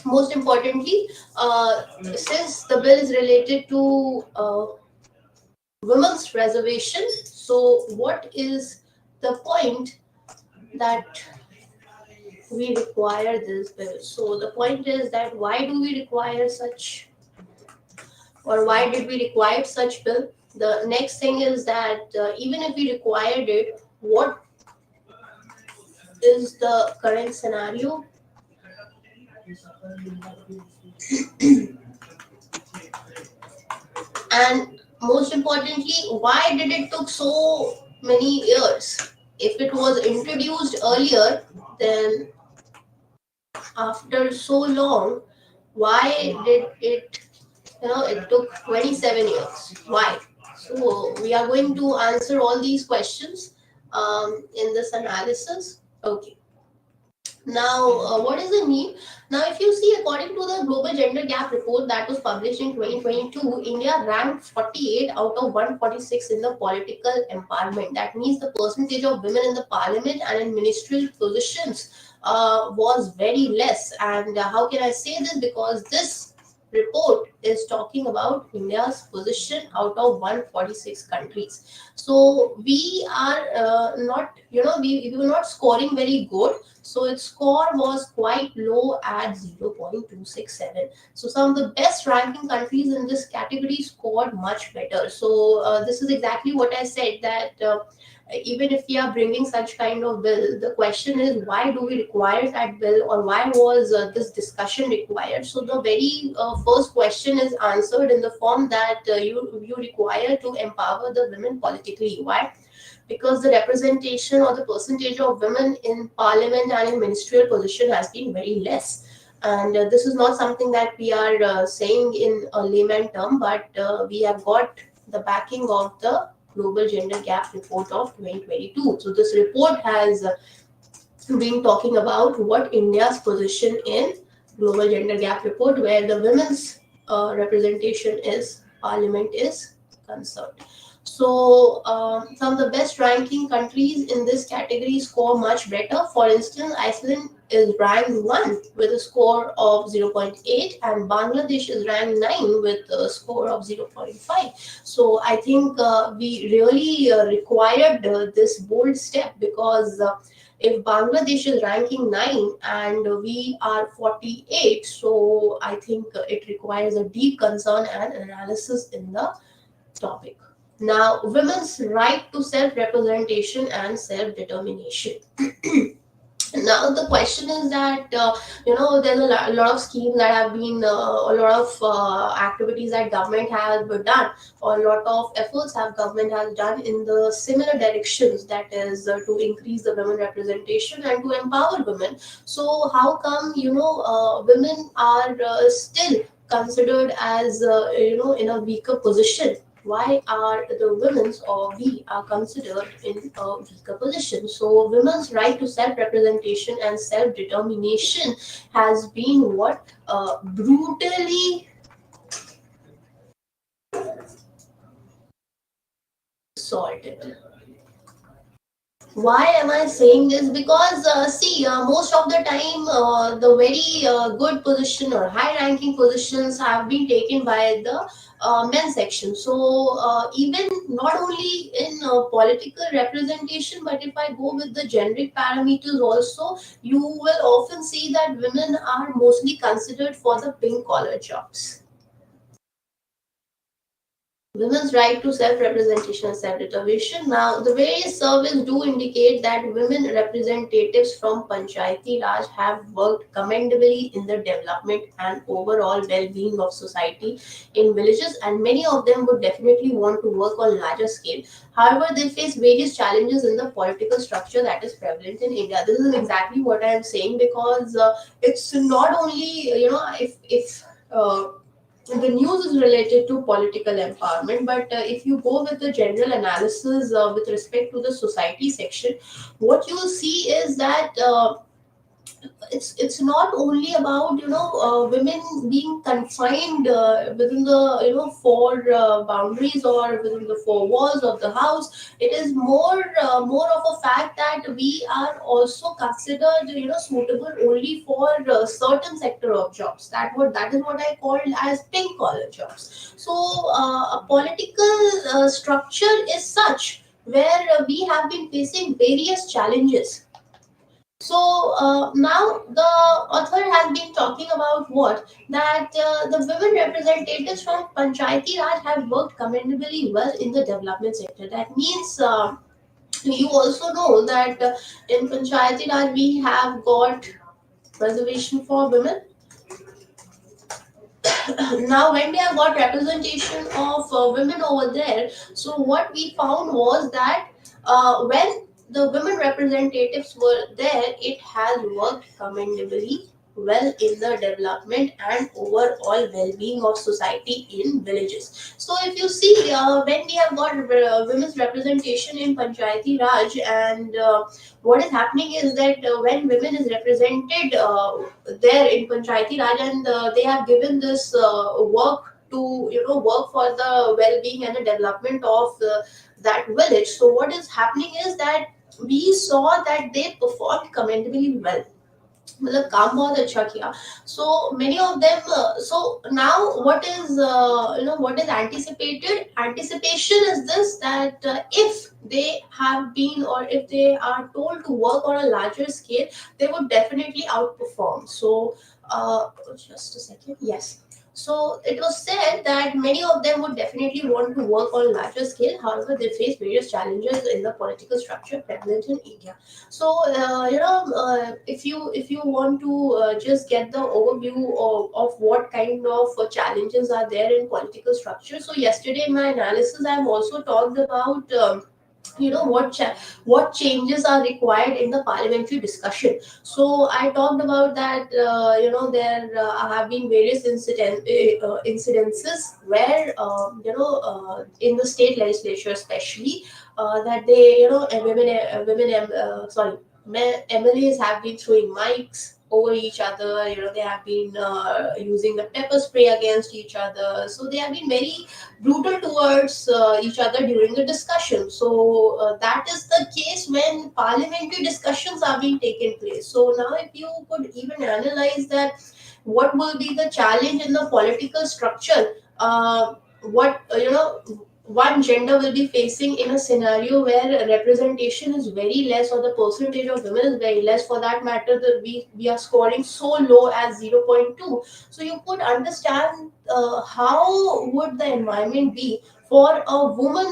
most importantly, since the bill is related to women's reservation, so what is the point that we require this bill? So the point is that why do we require such, or why did we require such bill? The next thing is that even if we required it, what is the current scenario? And most importantly, why did it took so many years? If it was introduced earlier, then after so long, why did it, it took 27 years? Why? So we are going to answer all these questions in this analysis. Okay. Now, what is the need? Now, if you see, according to the Global Gender Gap Report that was published in 2022, India ranked 48 out of 146 in the political empowerment. That means the percentage of women in the parliament and in ministerial positions was very less. And how can I say this? Because this report is talking about India's position out of 146 countries. So we are not, we were not scoring very good. So its score was quite low at 0.267. So some of the best ranking countries in this category scored much better. So this is exactly what I said, that even if we are bringing such kind of bill, the question is why do we require that bill, or why was this discussion required? So the very first question is answered in the form that you require to empower the women politically. Why? Because the representation or the percentage of women in parliament and in ministerial position has been very less. And this is not something that we are saying in a layman term, but we have got the backing of the Global Gender Gap Report of 2022. So this report has been talking about what India's position in Global Gender Gap Report, where the women's representation is parliament is concerned. So some of the best ranking countries in this category score much better. For instance, Iceland is ranked 1 with a score of 0.8, and Bangladesh is ranked 9 with a score of 0.5. So I think we really required this bold step, because if Bangladesh is ranking 9 and we are 48, so I think it requires a deep concern and analysis in the topic. Now, women's right to self-representation and self-determination. Now, the question is that, there's a lot of schemes that have been, a lot of activities that government has done, or a lot of efforts have government has done in the similar directions, that is to increase the women representation and to empower women. So how come, women are still considered as, in a weaker position? Why are the women's, or we are considered in a weaker position? So women's right to self-representation and self-determination has been what brutally assaulted. Why am I saying this? Because most of the time the very good position or high ranking positions have been taken by the men's section. So even not only in political representation, but if I go with the generic parameters also, you will often see that women are mostly considered for the pink collar jobs. Women's right to self-representation and self-determination. Now, the various surveys do indicate that women representatives from Panchayati Raj have worked commendably in the development and overall well-being of society in villages, and many of them would definitely want to work on larger scale. However, they face various challenges in the political structure that is prevalent in India. This is exactly what I am saying, because it's not only, if the news is related to political empowerment, but if you go with the general analysis with respect to the society section, what you will see is that it's not only about women being confined within the four boundaries or within the four walls of the house. It is more of a fact that we are also considered suitable only for certain sector of jobs. That is what I call as pink collar jobs. So a political structure is such where we have been facing various challenges. So now the author has been talking about what that the women representatives from Panchayati Raj have worked commendably well in the development sector. That means you also know that in Panchayati Raj we have got reservation for women. Now when we have got representation of women over there, so what we found was that when the women representatives were there, it has worked commendably well in the development and overall well-being of society in villages. So if you see when we have got women's representation in Panchayati Raj, and what is happening is that when women is represented there in Panchayati Raj, and they have given this work to work for the well-being and the development of that village. So what is happening is that we saw that they performed commendably well. मतलब काम बहुत अच्छा किया. So many of them so now what is what is anticipation is this, that if they have been, or if they are told to work on a larger scale, they would definitely outperform. So just a second, yes. So it was said that many of them would definitely want to work on larger scale. However, they face various challenges in the political structure prevalent in India. So if you want to just get the overview of what kind of challenges are there in political structure. So yesterday in my analysis I've also talked about what changes are required in the parliamentary discussion. So I talked about that there have been various incidences where in the state legislature especially, that they sorry, MLAs have been throwing mics over each other. They have been using the pepper spray against each other. So they have been very brutal towards each other during the discussion. So that is the case when parliamentary discussions are being taken place. So now if you could even analyze that, what will be the challenge in the political structure, what one gender will be facing in a scenario where representation is very less, or the percentage of women is very less. For that matter, we are scoring so low as 0.2. So you could understand how would the environment be for a woman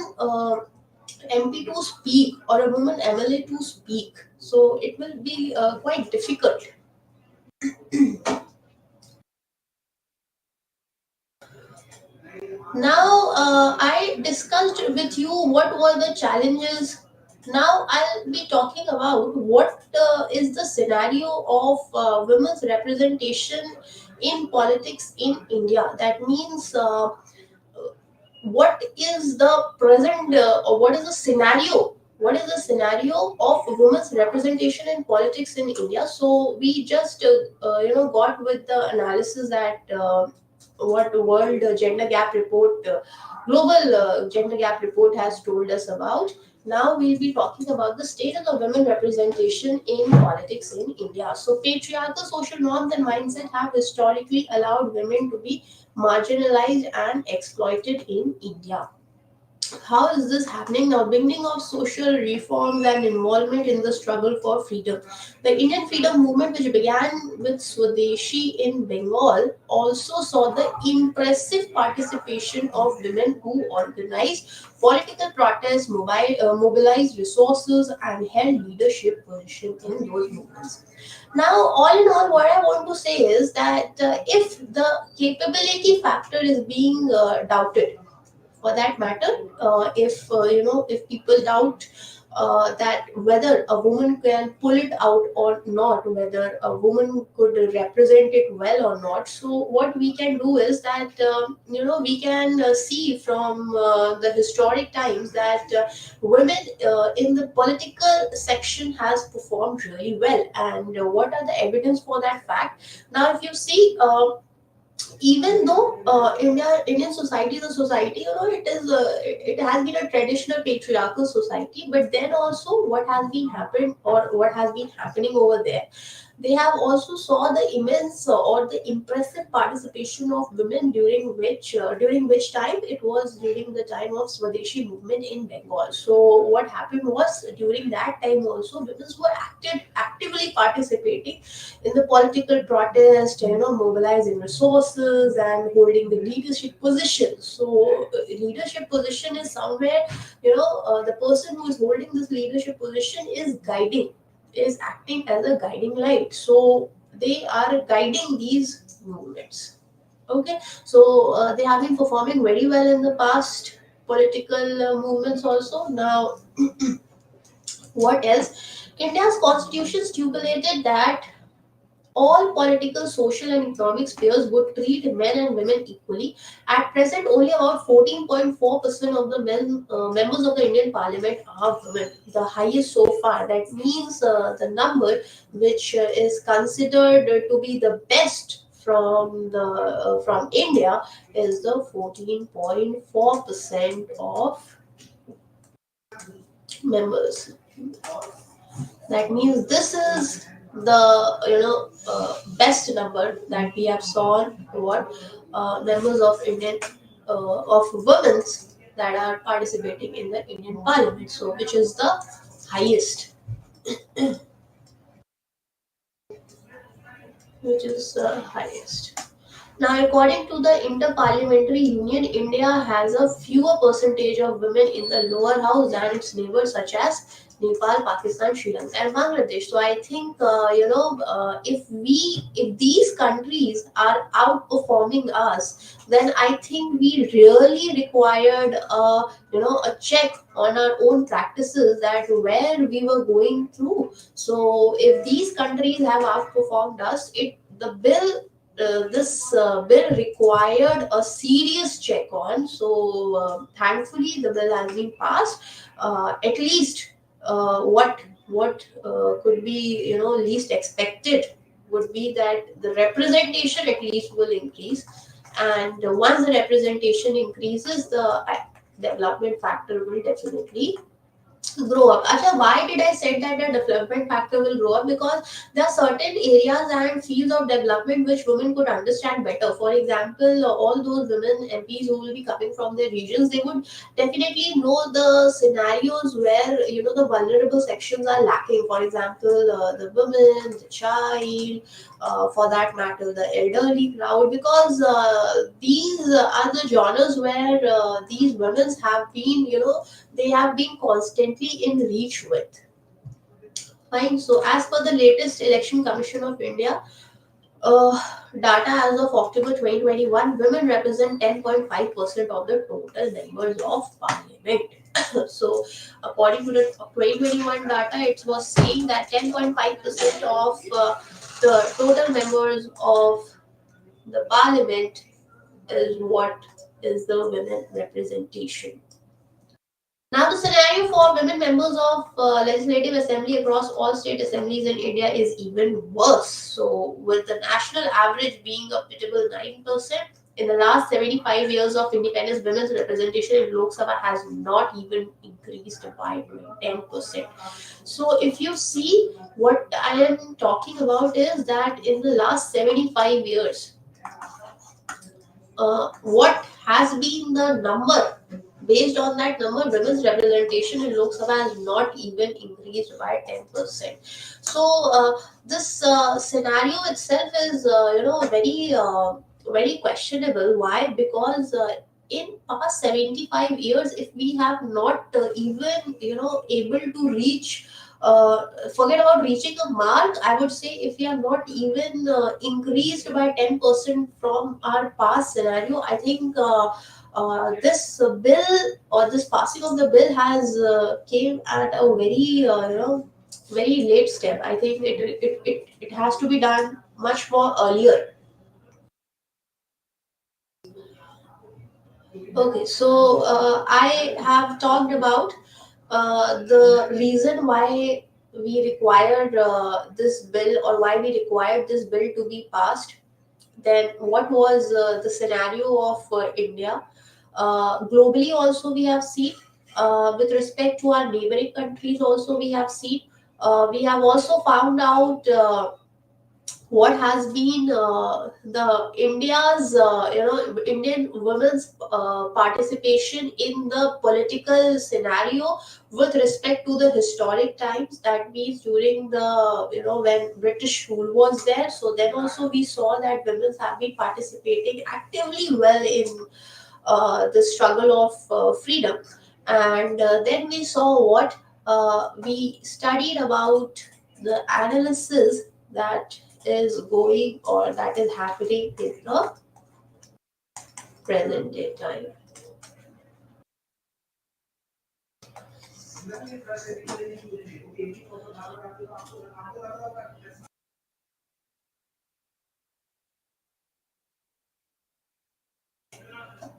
MP to speak, or a woman MLA to speak. So it will be quite difficult. Now, I discussed with you what were the challenges. Now, I'll be talking about what is the scenario of women's representation in politics in India. That means what is the present, or what is the scenario? What is the scenario of women's representation in politics in India? So we just got with the analysis that what World Gender Gap Report, Global Gender Gap Report has told us about. Now we'll be talking about the status of women representation in politics in India. So patriarchal social norms and mindset have historically allowed women to be marginalized and exploited in India. How is this happening now? Beginning of social reforms and involvement in the struggle for freedom. The Indian freedom movement, which began with Swadeshi in Bengal, also saw the impressive participation of women who organized political protests, mobilized resources, and held leadership position in those movements. Now, all in all, what I want to say is that if the capability factor is being doubted, for that matter, if if people doubt that whether a woman can pull it out or not, whether a woman could represent it well or not. So what we can do is that we can see from the historic times that women in the political section has performed really well. And what are the evidence for that fact? Now, if you see, even though Indian society is a society, it has been a traditional patriarchal society, but then also what has been happened or what has been happening over there, they have also saw the immense or the impressive participation of women during which time it was during the time of Swadeshi movement in Bengal. So what happened was during that time also women were actively participating in the political protest, mobilizing resources and holding the leadership position. So leadership position is somewhere, the person who is holding this leadership position is acting as a guiding light. So they are guiding these movements. Okay, so they have been performing very well in the past political movements also. Now, what else? India's constitution stipulated that all political, social, and economic spheres would treat men and women equally. At present, only about 14.4% of the members of the Indian Parliament are women, the highest so far. That means the number which is considered to be the best from India is the 14.4% of members. That means this is the best number that we have saw what members of Indian of women's that are participating in the Indian Parliament. So which is the highest, which is the highest. Now, according to the Inter-Parliamentary Union, India has a fewer percentage of women in the lower house than its neighbors such as Nepal, Pakistan, Sri Lanka, and Bangladesh. So I think if these countries are outperforming us, then I think we really required a check on our own practices, that where we were going through. So if these countries have outperformed us, this bill required a serious check on. So thankfully, the bill has been passed. At least what could be least expected would be that the representation at least will increase, and once the representation increases, the development factor will definitely grow up. Acha, why did I say that the development factor will grow up? Because there are certain areas and fields of development which women could understand better. For example, all those women MPs who will be coming from their regions, they would definitely know the scenarios where the vulnerable sections are lacking. For example, the women, the child, for that matter, the elderly crowd, because these are the genres where these women have been, they have been constantly in reach with. Fine. So, as per the latest Election Commission of India uh, data as of October 2021, women represent 10.5% of the total members of parliament. So, according to the 2021 data, it was saying that 10.5% of the total members of the parliament is what is the women representation. Now, the scenario for women members of legislative assembly across all state assemblies in India is even worse. So, with the national average being a pitiable 9%, in the last 75 years of independence, women's representation in Lok Sabha has not even increased by 10%. So, if you see, what I am talking about is that in the last 75 years, what has been the number? Based on that number, women's representation in Lok Sabha has not even increased by 10%. So this scenario itself is, very questionable. Why? Because in past 75 years, if we have not even able to reach forget about reaching a mark. I would say if we are not even increased by 10% from our past scenario, I think this bill or this passing of the bill has came at a very very late step. I think it has to be done much more earlier. Okay, so I have talked about the reason why we required this bill, or why we required this bill to be passed. Then what was the scenario of India? Globally also we have seen, with respect to our neighboring countries also we have seen, we have also found out what has been the India's Indian women's participation in the political scenario with respect to the historic times. That means during the when British rule was there. So then also we saw that women have been participating actively well in the struggle of freedom. And then we saw what we studied about the analysis that is going or that is happening in the present day time.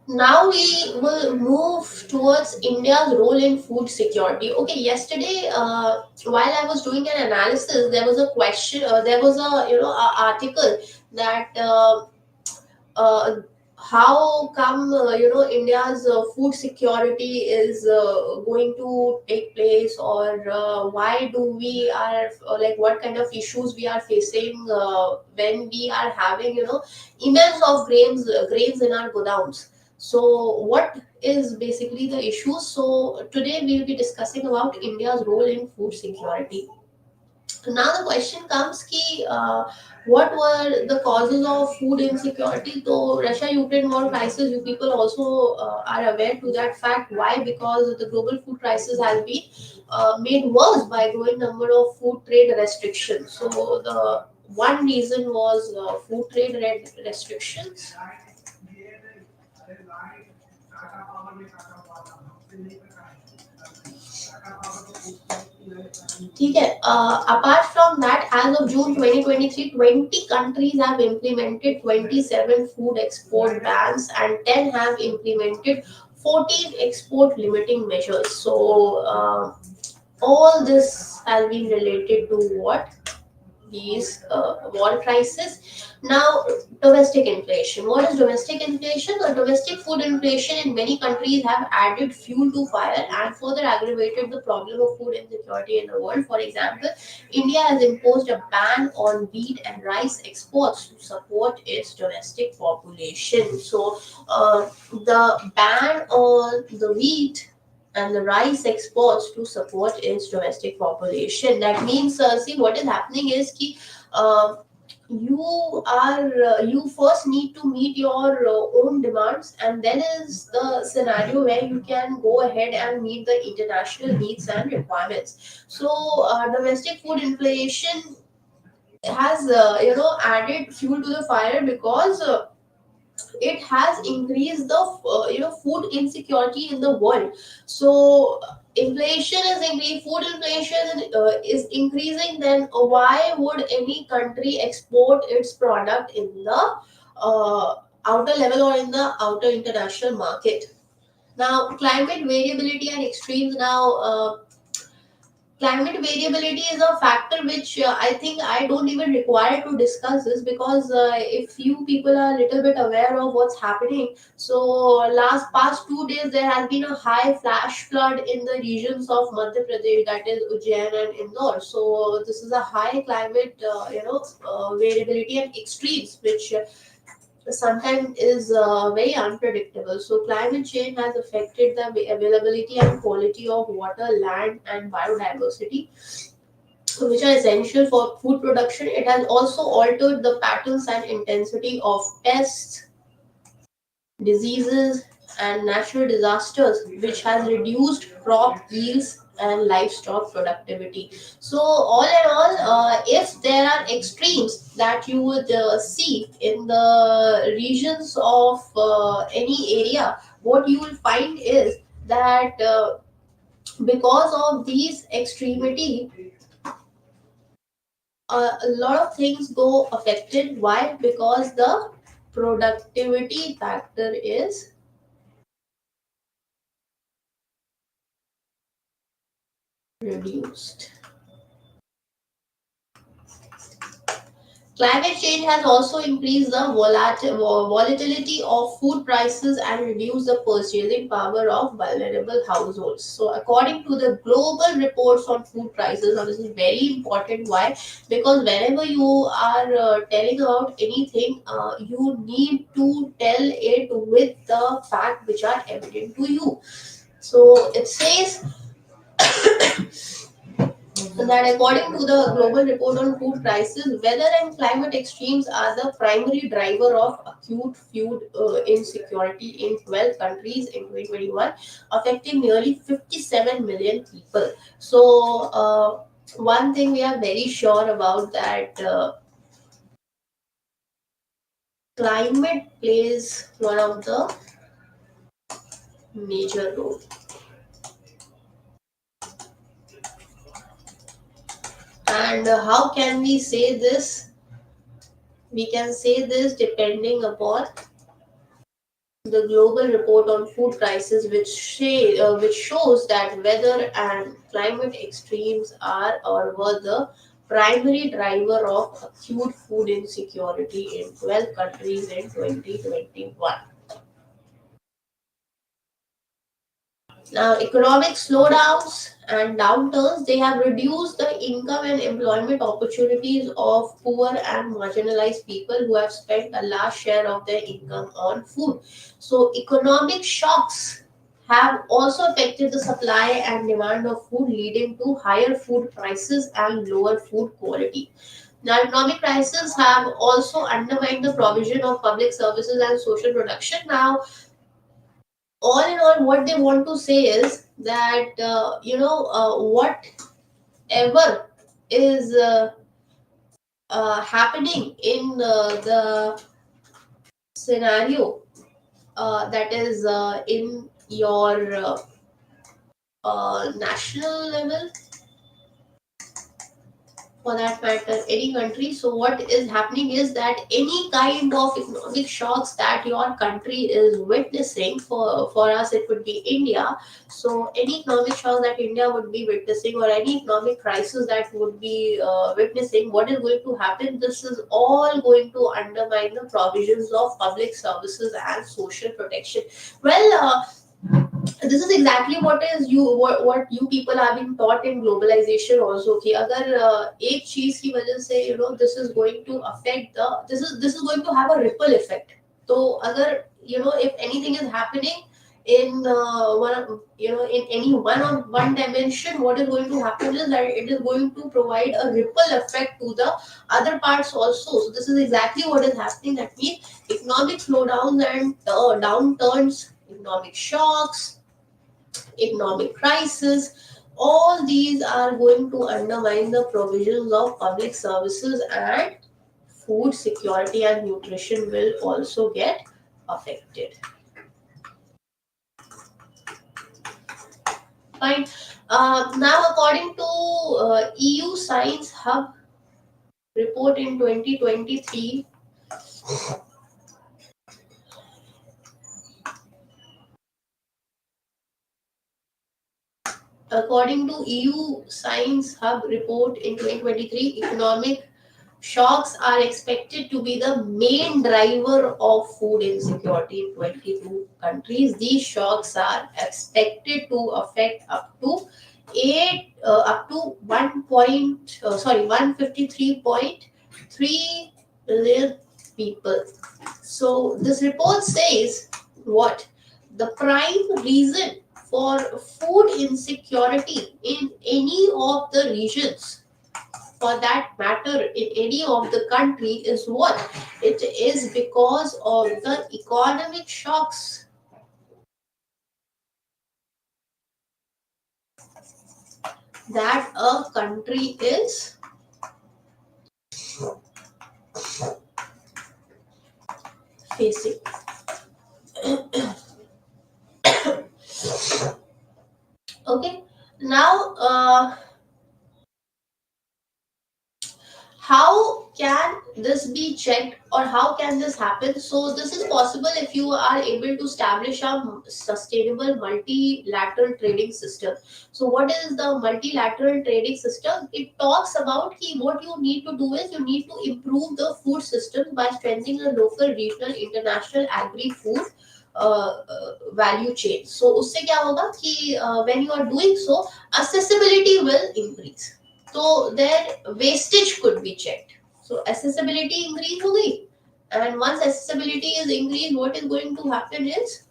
Now we will move towards India's role in food security. Okay, yesterday, while I was doing an analysis, there was a question. There was a article that uh, how come India's food security is going to take place, or why do we are like what kind of issues we are facing when we are having immense of grains in our godowns. So what is basically the issue? So today we will be discussing about India's role in food security. Now the question comes ki what were the causes of food insecurity? So Russia-Ukraine war crisis, you people also are aware to that fact. Why? Because the global food crisis has been made worse by growing number of food trade restrictions. So the one reason was food trade restrictions. ठीक है. Apart from that, as of June 2023, 20 countries have implemented 27 food export bans and 10 have implemented 14 export limiting measures. So, all this has been related to what? These war crisis. Now, domestic inflation. What is domestic inflation? The domestic food inflation in many countries have added fuel to fire and further aggravated the problem of food insecurity in the world. For example, India has imposed a ban on wheat and rice exports to support its domestic population. So, the ban on the wheat and the rice exports to support its domestic population. That means, see, what is happening is ki, uh, you first need to meet your own demands, and then is the scenario where you can go ahead and meet the international needs and requirements. So, domestic food inflation has added fuel to the fire because. It has increased the food insecurity in the world. So inflation is increasing, food inflation is increasing. Then why would any country export its product in the outer level or in the outer international market? Now climate variability and extremes. Now climate variability is a factor which I think I don't even require to discuss this, because if you people are a little bit aware of what's happening. So last past 2 days there has been a high flash flood in the regions of Madhya Pradesh, that is Ujjain and Indore. So this is a high climate variability and extremes which sometimes is very unpredictable. So climate change has affected the availability and quality of water, land, and biodiversity, which are essential for food production. It has also altered the patterns and intensity of pests, diseases, and natural disasters, which has reduced crop yields and livestock productivity. So all in all, if there are extremes that you would see in the regions of any area, what you will find is that because of these extremity, a lot of things go affected. Why? Because the productivity factor is reduced. Climate change has also increased the volatility of food prices and reduced the purchasing power of vulnerable households. So, according to the global reports on food prices, now this is very important. Why? Because whenever you are telling about anything, you need to tell it with the fact which are evident to you. So, it says that according to the global report on food prices, weather and climate extremes are the primary driver of acute food insecurity in 12 countries in 2021, affecting nearly 57 million people. So, one thing we are very sure about that climate plays one of the major role. And how can we say this? We can say this depending upon the global report on food prices, which shows that weather and climate extremes are or were the primary driver of acute food insecurity in 12 countries in 2021. Now, economic slowdowns and downturns, they have reduced the income and employment opportunities of poor and marginalized people who have spent a large share of their income on food. So, economic shocks have also affected the supply and demand of food, leading to higher food prices and lower food quality. Now, economic crises have also undermined the provision of public services and social protection. Now, all in all, what they want to say is that whatever is happening in the scenario that is in your national level, for that matter any country. So what is happening is that any kind of economic shocks that your country is witnessing, for us it would be India. So any economic shocks that India would be witnessing, or any economic crisis that would be witnessing, what is going to happen? This is all going to undermine the provisions of public services and social protection. Well, this is exactly what you people have been taught in globalization also, कि अगर एक चीज की वजह से this is going to affect the this is going to have a ripple effect. तो अगर if anything is happening in in any one dimension, what is going to happen is that it is going to provide a ripple effect to the other parts also. So this is exactly what is happening. That means economic slowdowns and downturns, economic shocks, economic crisis, all these are going to undermine the provisions of public services, and food security and nutrition will also get affected. Fine. Now, according to EU Science Hub report in 2023, according to EU Science Hub report in 2023, economic shocks are expected to be the main driver of food insecurity in 22 countries. These shocks are expected to affect up to 153.3 million people. So this report says what? The prime reason for food insecurity in any of the regions, for that matter in any of the country, is what? It is because of the economic shocks. that a country is facing. Okay, now how can this be checked, or how can this happen? So this is possible if you are able to establish a sustainable multilateral trading system. So what is the multilateral trading system? It talks about what you need to do is you need to improve the food system by strengthening the local, regional, international agri food value chain. So उससे क्या होगा कि when you are doing so, accessibility will increase. So their wastage could be checked. So accessibility increase हो गई, and once accessibility is increased, what is going to happen is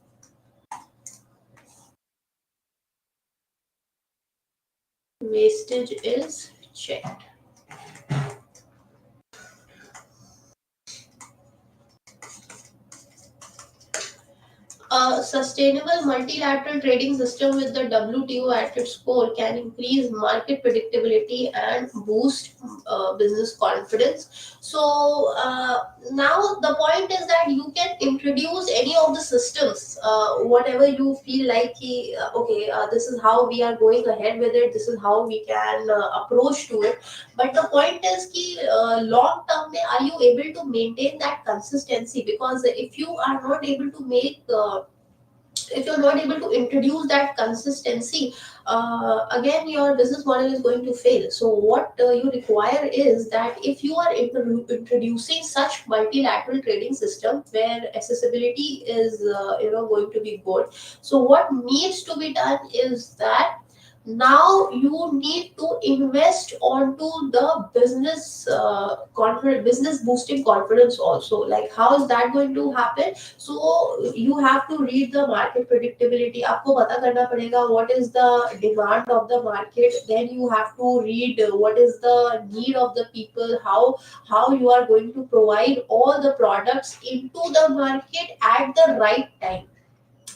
wastage is checked. A sustainable multilateral trading system with the WTO at its core can increase market predictability and boost business confidence. So now the point is that you can introduce any of the systems, whatever you feel like, okay, this is how we are going ahead with it. This is how we can approach to it. But the point is, long term, are you able to maintain that consistency? Because if you are not able to make if you're not able to introduce that consistency, again your business model is going to fail. So what you require is that if you are introducing such multilateral trading system where accessibility is going to be good, so what needs to be done is that now you need to invest onto the business confidence, business boosting confidence also. Like how is that going to happen? So you have to read the market predictability. आपको पता करना पड़ेगा what is the demand of the market. Then you have to read what is the need of the people. How you are going to provide all the products into the market at the right time.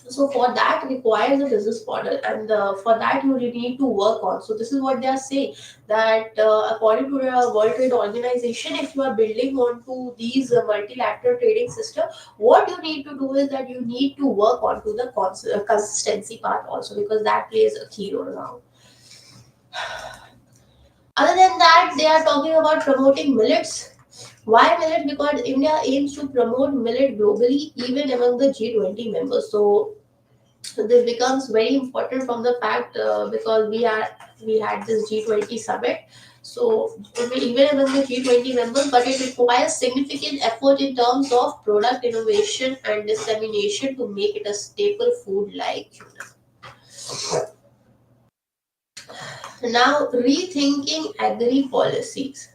So for that requires a business model, and for that you really need to work on. So this is what they are saying, that according to the World Trade Organization, if you are building onto these multilateral trading system, what you need to do is that you need to work onto the consistency part also, because that plays a key role now. Other than that, they are talking about promoting millets. Why millet? Because India aims to promote millet globally, even among the G20 members. So this becomes very important from the fact, because we had this G20 summit. So even among the G20 members, but it requires significant effort in terms of product innovation and dissemination to make it a staple food like tuna. Now, rethinking agri policies.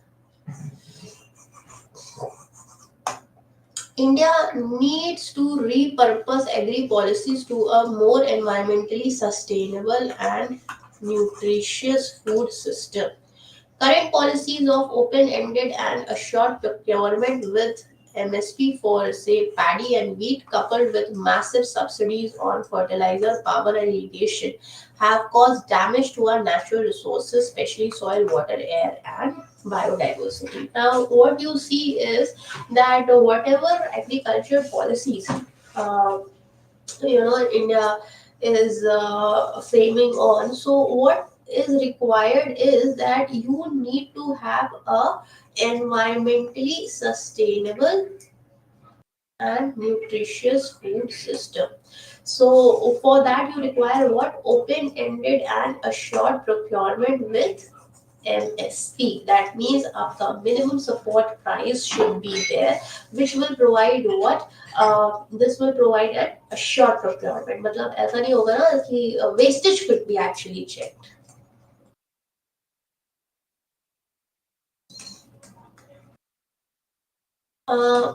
India needs to repurpose agri policies to a more environmentally sustainable and nutritious food system. Current policies of open-ended and assured procurement with MSP for, say, paddy and wheat, coupled with massive subsidies on fertilizer, power, and irrigation, have caused damage to our natural resources, especially soil, water, air, and biodiversity. Now, what you see is that whatever agriculture policies, uh, India is framing on. So what is required is that you need to have a environmentally sustainable and nutritious food system. So for that you require what? Open-ended and assured procurement with MSP. That means a minimum support price should be there, which will provide what? This will provide an assured procurement. मतलब ऐसा नहीं होगा ना कि wastage could be actually checked. Uh,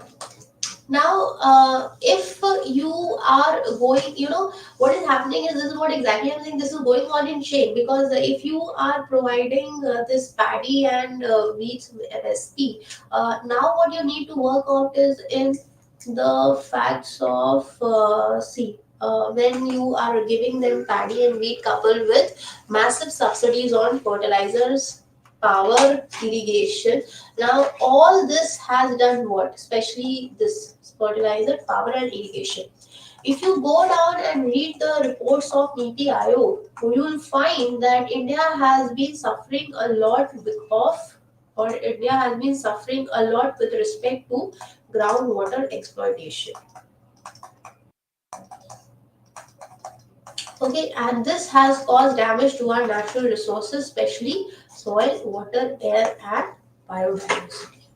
Now, if you are going, what is happening is, this is what exactly I'm saying. This is going on in chain, because if you are providing this paddy and wheat MSP, now what you need to work out is in the facts of see. when you are giving them paddy and wheat coupled with massive subsidies on fertilizers, power, irrigation. Now, all this has done what? Especially this fertilizer, power, and irrigation. If you go down and read the reports of Niti Aayog, you will find that India has been suffering a lot or India has been suffering a lot with respect to groundwater exploitation. Okay, and this has caused damage to our natural resources, especially soil, water, air, and biodiversity.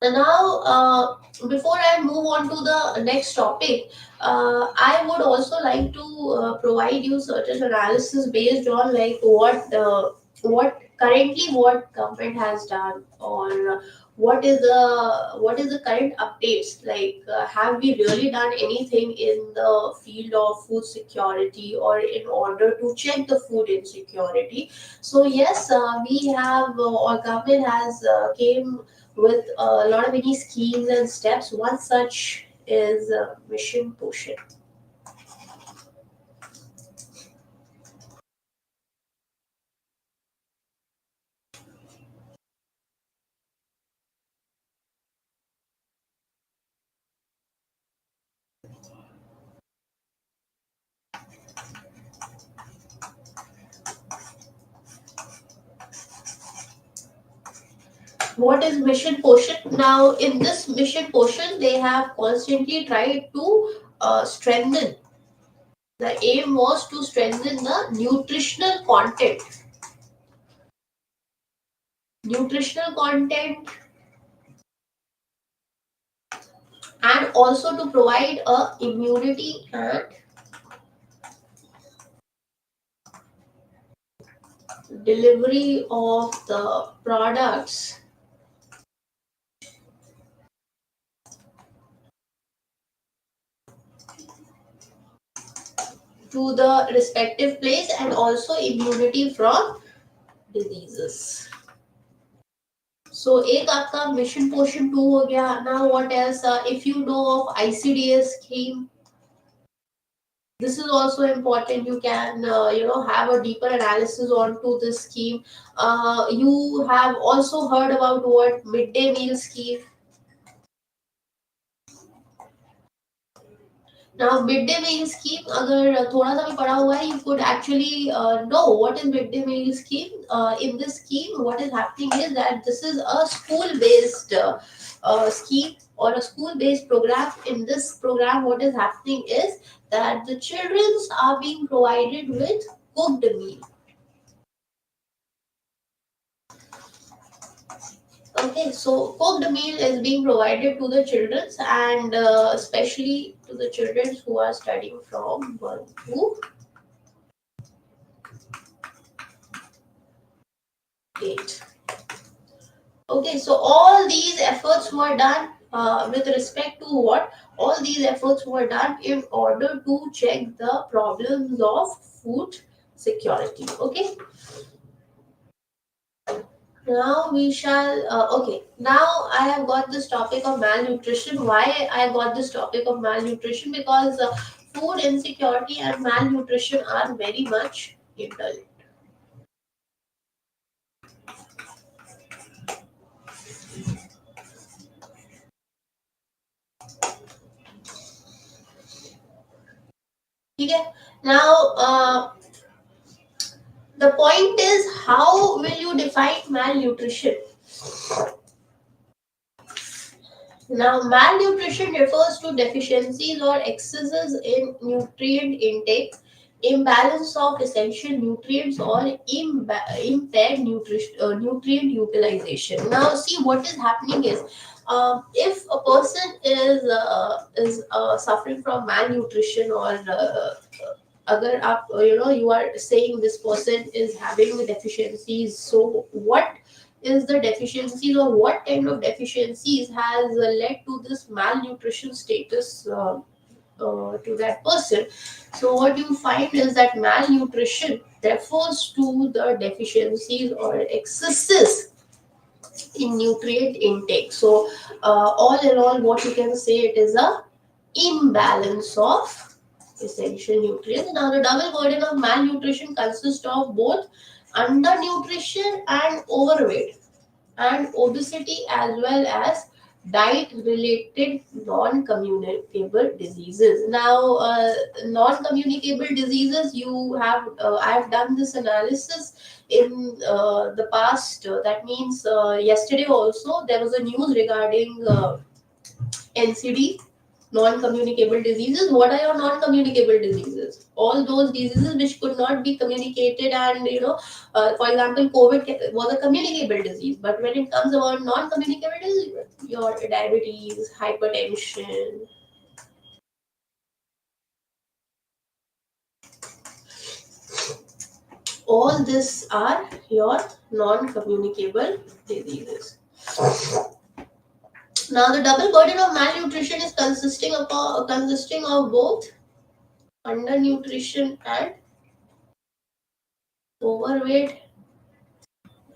And now, before I move on to the next topic, I would also like to provide you certain analysis based on like what currently what government has done, or what is the current updates. Like, have we really done anything in the field of food security or in order to check the food insecurity? So yes, we have our government has came with a lot of many schemes and steps. One such is Mission Poshan. What is Mission Poshan? Now, in this Mission Poshan, they have constantly tried to strengthen. The aim was to strengthen the nutritional content, and also to provide a immunity and delivery of the products to the respective place, and also immunity from diseases. So एक आपका mission पोषण 2 हो गया. Now what else? If you know of ICDS scheme, this is also important. You can have a deeper analysis onto this scheme. You have also heard about what midday meal scheme. Now, midday meal scheme, अगर थोड़ा सा भी पढ़ा हुआ है, you could actually know what is midday meal scheme. In this scheme, what is happening is that this is a school-based scheme or a school-based program. In this program, what is happening is that the children are being provided with cooked meal. Okay, so cooked meal is being provided to the children, and especially to the children who are studying from 1 to 8. Okay, so all these efforts were done with respect to what? All these efforts were done in order to check the problems of food security. Okay. Now we shall. Okay. Now I have got this topic of malnutrition. Why I got this topic of malnutrition? Because food insecurity and malnutrition are very much interlinked. Okay. Now the point is, how will you define malnutrition? Now, malnutrition refers to deficiencies or excesses in nutrient intake, imbalance of essential nutrients, or impaired nutrient utilization. Now, see, what is happening is, if a person is suffering from malnutrition, or अगर आप you are saying this person is having deficiencies, so what is the deficiencies, or what kind of deficiencies has led to this malnutrition status to that person? So what you find is that malnutrition refers to the deficiencies or excesses in nutrient intake. So all in all, what you can say, it is a imbalance of essential nutrients. Now, the double burden of malnutrition consists of both undernutrition and overweight and obesity, as well as diet related non communicable diseases. Now, non communicable diseases, you have I have done this analysis in the past. That means yesterday also there was a news regarding NCD, non-communicable diseases. What are your non-communicable diseases? All those diseases which could not be communicated, and for example, COVID was a communicable disease. But when it comes about non-communicable disease, your diabetes, hypertension, all this are your non-communicable diseases. Now, the double burden of malnutrition is consisting of both undernutrition and overweight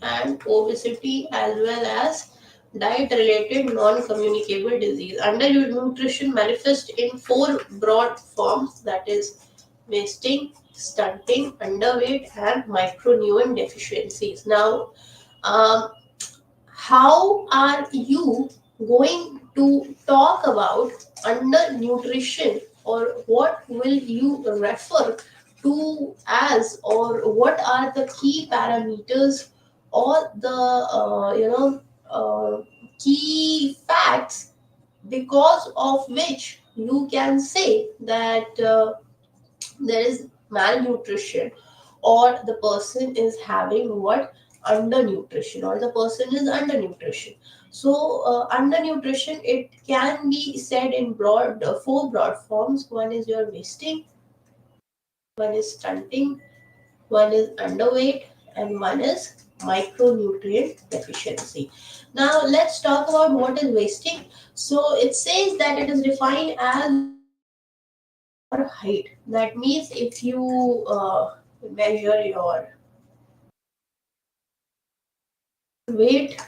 and obesity, as well as diet related non communicable disease. Undernutrition manifests in four broad forms, that is, wasting, stunting, underweight, and micronutrient deficiencies. Now, um, how are you going to talk about undernutrition, or what will you refer to as, or what are the key parameters, or the key facts because of which you can say that there is malnutrition, or the person is having what, undernutrition, or the person is undernutrition. So undernutrition, it can be said in four broad forms. One is your wasting, one is stunting, one is underweight, and one is micronutrient deficiency. Now let's talk about what is wasting. So it says that it is defined as your height. That means if you measure your weight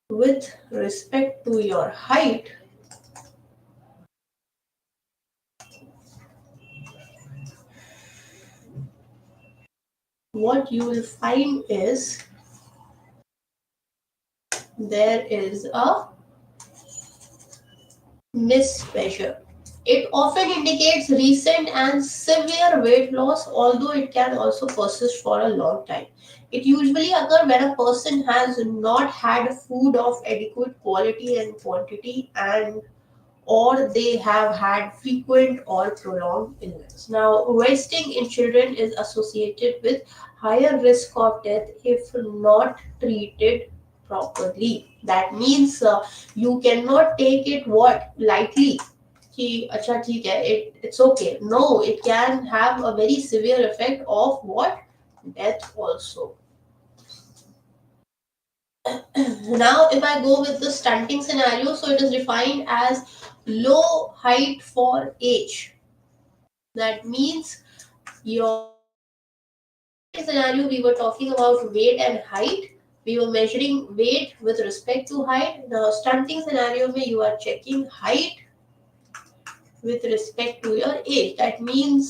with respect to your height, what you will find is there is a mismeasure. It often indicates recent and severe weight loss, although it can also persist for a long time. It usually occurs when a person has not had food of adequate quality and quantity, and or they have had frequent or prolonged illness. Now, wasting in children is associated with higher risk of death if not treated properly. That means you cannot take it what, lightly. कि अच्छा ठीक है, it's okay. No, it can have a very severe effect of what, death also. Now, if I go with the stunting scenario, so it is defined as low height for age. That means your scenario, we were talking about weight and height. We were measuring weight with respect to height. Now, stunting scenario, where you are checking height with respect to your age. That means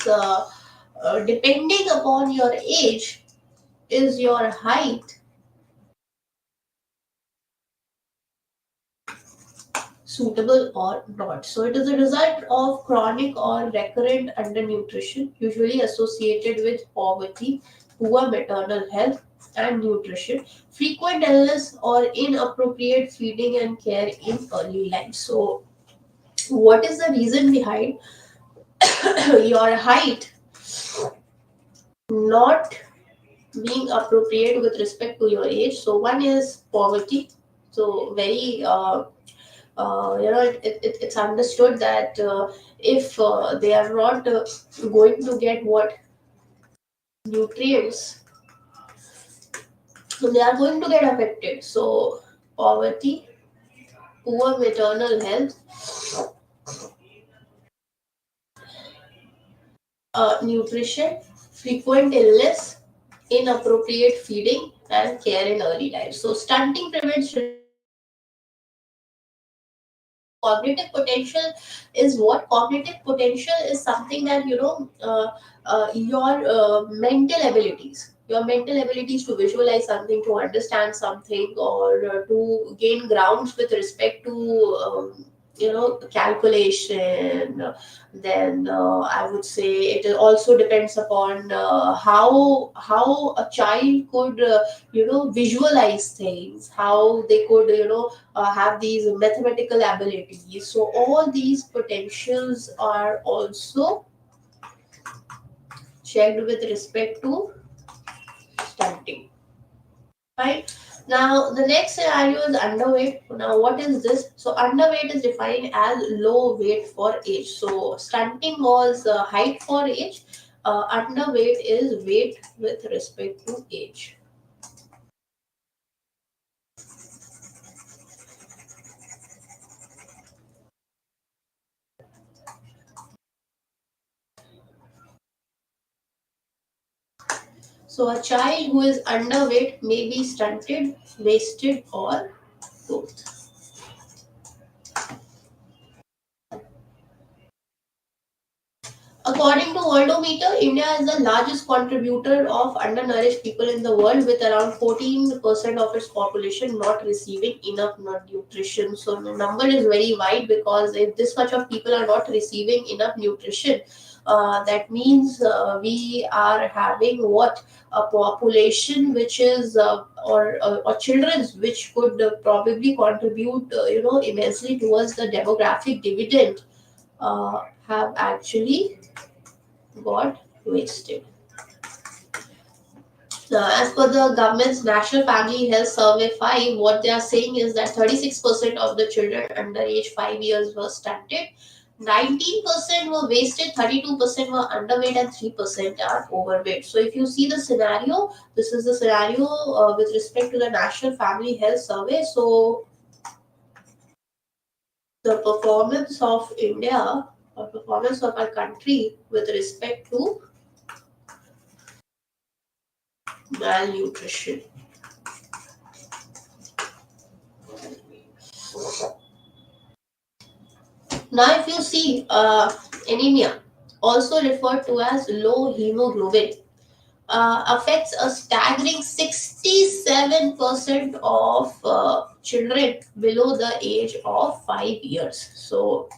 depending upon your age, is your height suitable or not. So it is a result of chronic or recurrent undernutrition, usually associated with poverty, poor maternal health and nutrition, frequent illness, or inappropriate feeding and care in early life. So what is the reason behind your height not being appropriate with respect to your age? So one is poverty. So very it's understood that if they are not going to get what, nutrients, so they are going to get affected. So poverty, poor maternal health, nutrition, frequent illness, inappropriate feeding and care in early life. So stunting prevents cognitive potential is what? Cognitive potential is something that your mental abilities to visualize something, to understand something, or to gain grounds with respect to calculation. Then I would say it also depends upon how a child could visualize things, how they could have these mathematical abilities. So all these potentials are also checked with respect to stunting. Right. Now the next scenario is underweight. Now what is this? So underweight is defined as low weight for age. So stunting was height for age. Underweight is weight with respect to age. So a child who is underweight may be stunted, wasted, or both. According to Worldometer, India is the largest contributor of undernourished people in the world, with around 14% of its population not receiving enough nutrition. So the number is very wide, because if this much of people are not receiving enough nutrition, that means we are having what? A population which is or children which could probably contribute immensely towards the demographic dividend, have actually got wasted. Now, as per the government's National Family Health Survey 5, what they are saying is that 36% of the children under age 5 years were stunted, 19% were wasted, 32% were underweight, and 3% are overweight. So, if you see the scenario, this is the scenario with respect to the National Family Health Survey. So, the performance of India or performance of our country with respect to malnutrition. Now, if you see anemia, also referred to as low hemoglobin, affects a staggering 67% of children below the age of 5 years. So,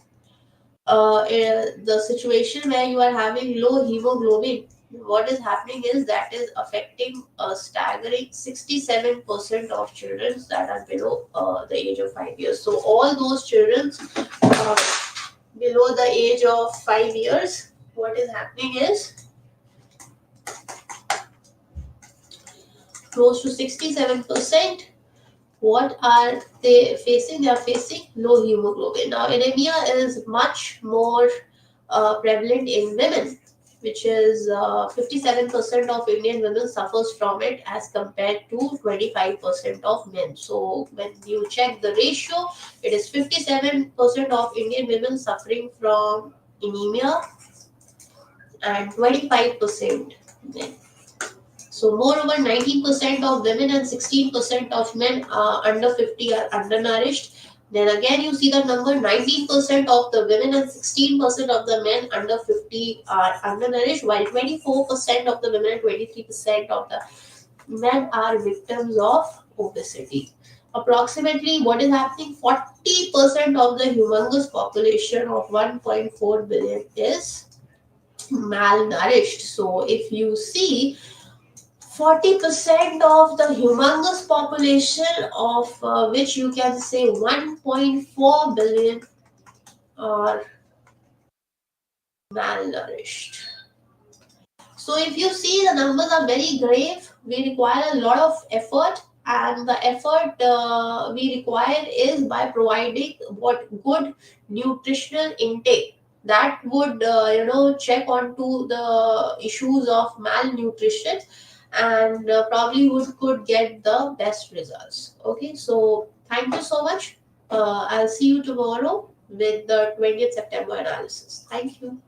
the situation where you are having low hemoglobin, what is happening is that is affecting a staggering 67% of children that are below the age of 5 years. So, all those children uh, below the age of 5 years, what is happening is close to 67%. What are they facing? They are facing low hemoglobin. Now, anemia is much more prevalent in women, which is 57% of Indian women suffers from it as compared to 25% of men. So, when you check the ratio, it is 57% of Indian women suffering from anemia and 25% men. So, moreover, 19% of women and 16% of men under 50 are undernourished. Then again, you see the number, 19% of the women and 16% of the men under 50 are undernourished, while 24% of the women and 23% of the men are victims of obesity. Approximately, what is happening? 40% of the humongous population of 1.4 billion is malnourished. So, if you see, 40% of the humongous population of which you can say 1.4 billion are malnourished. So if you see, the numbers are very grave. We require a lot of effort, and the effort we require is by providing what good nutritional intake that would check onto the issues of malnutrition, and probably would could get the best results. Okay, so thank you so much. I'll see you tomorrow with the 20th September analysis. Thank you.